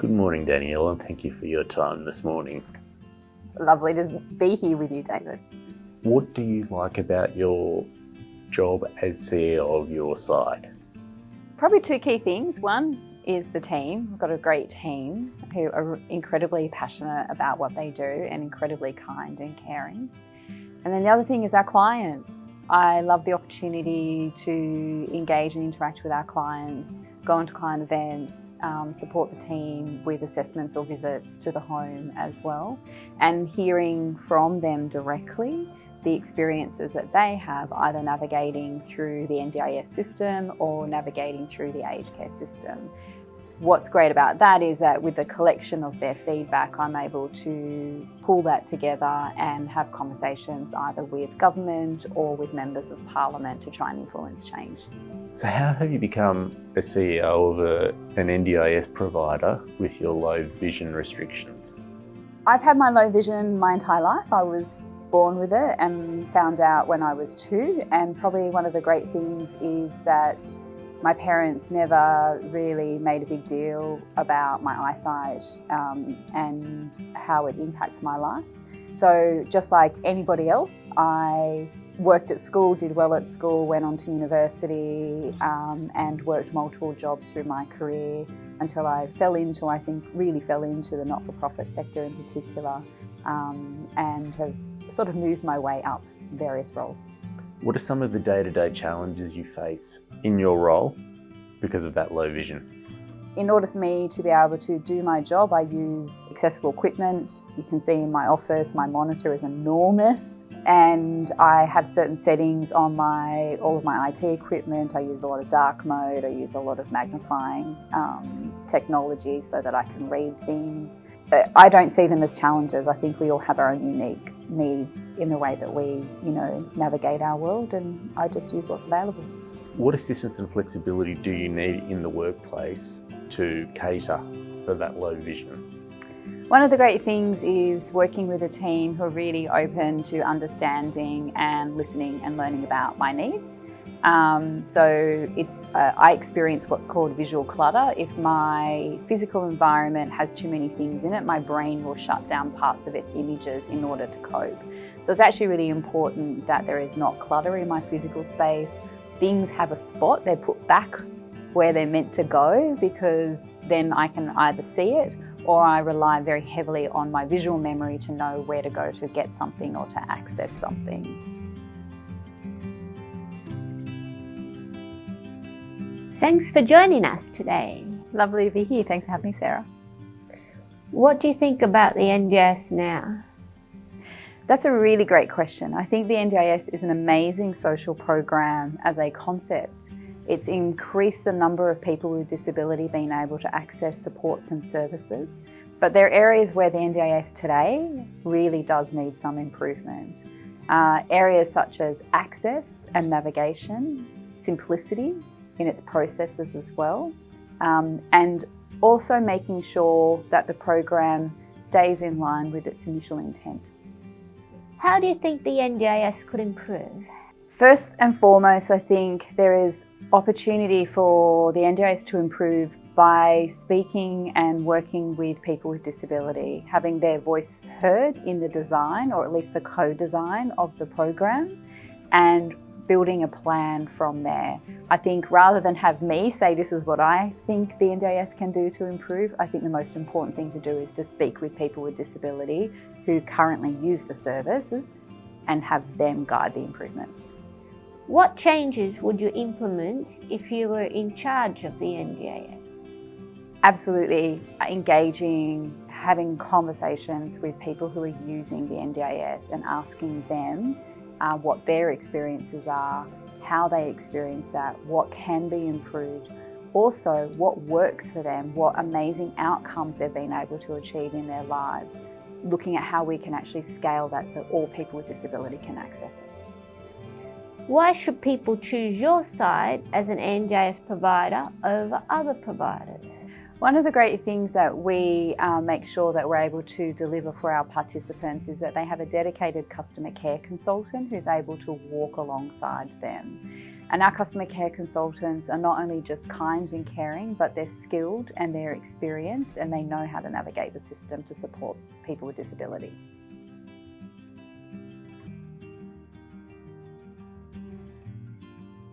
Good morning, Danielle, and thank you for your time this morning. It's lovely to be here with you, David. What do you like about your job as CEO of your side? Probably two key things. One is the team. We've got a great team who are incredibly passionate about what they do and incredibly kind and caring. And then the other thing is our clients. I love the opportunity to engage and interact with our clients, go into client events, support the team with assessments or visits to the home as well, and hearing from them directly the experiences that they have, either navigating through the NDIS system or navigating through the aged care system. What's great about that is that with the collection of their feedback, I'm able to pull that together and have conversations either with government or with members of parliament to try and influence change. So how have you become a CEO of an NDIS provider with your low vision restrictions? I've had my low vision my entire life. I was born with it and found out when I was 2, and probably one of the great things is that my parents never really made a big deal about my eyesight and how it impacts my life. So just like anybody else, I worked at school, did well at school, went on to university and worked multiple jobs through my career until I really fell into the not-for-profit sector in particular, and have sort of moved my way up in various roles. What are some of the day-to-day challenges you face in your role because of that low vision? In order for me to be able to do my job, I use accessible equipment. You can see in my office, my monitor is enormous, and I have certain settings on all of my IT equipment. I use a lot of dark mode, I use a lot of magnifying technology so that I can read things. I don't see them as challenges. I think we all have our own unique needs in the way that we, navigate our world, and I just use what's available. What assistance and flexibility do you need in the workplace to cater for that low vision? One of the great things is working with a team who are really open to understanding and listening and learning about my needs. I experience what's called visual clutter. If my physical environment has too many things in it, my brain will shut down parts of its images in order to cope. So it's actually really important that there is not clutter in my physical space. Things have a spot, they're put back where they're meant to go, because then I can either see it or I rely very heavily on my visual memory to know where to go to get something or to access something. Thanks for joining us today. Lovely to be here. Thanks for having me, Sarah. What do you think about the NDIS now? That's a really great question. I think the NDIS is an amazing social program as a concept. It's increased the number of people with disability being able to access supports and services. But there are areas where the NDIS today really does need some improvement. Areas such as access and navigation, simplicity in its processes as well, and also making sure that the program stays in line with its initial intent. How do you think the NDIS could improve? First and foremost, I think there is opportunity for the NDIS to improve by speaking and working with people with disability, having their voice heard in the design, or at least the co-design of the program, and building a plan from there. I think rather than have me say this is what I think the NDIS can do to improve, I think the most important thing to do is to speak with people with disability who currently use the services and have them guide the improvements. What changes would you implement if you were in charge of the NDIS? Absolutely engaging, having conversations with people who are using the NDIS and asking them what their experiences are, how they experience that, what can be improved, also what works for them, what amazing outcomes they've been able to achieve in their lives, looking at how we can actually scale that so all people with disability can access it. Why should people choose your side as an NDIS provider over other providers? One of the great things that we make sure that we're able to deliver for our participants is that they have a dedicated customer care consultant who's able to walk alongside them. And our customer care consultants are not only just kind and caring, but they're skilled and they're experienced and they know how to navigate the system to support people with disability.